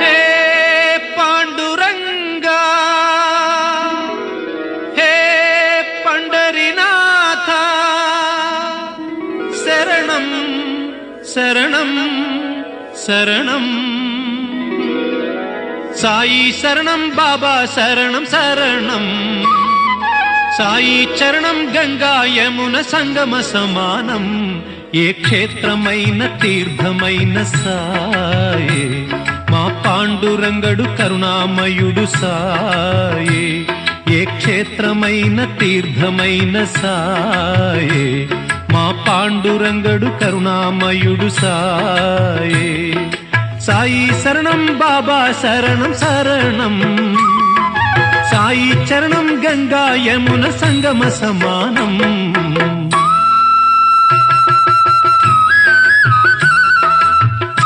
हे पांडुरंगा, हे पंढरीनाथा, शरणं शरणं शरणं साई शरणं बाबा शरणं शरणं సాయి చరణం గంగా యమున సంగమ సమానం ఏ క్షేత్రమైన తీర్థమైన సాయే మా పాండురంగడు కరుణామయుడు సాయే ఏ క్షేత్రమైన తీర్థమైన సాయే మా పాండురంగడు కరుణామయుడు సాయే సాయి శరణం బాబా శరణం శరణం సాయి చరణం గంగా యమున సంగమ సమానం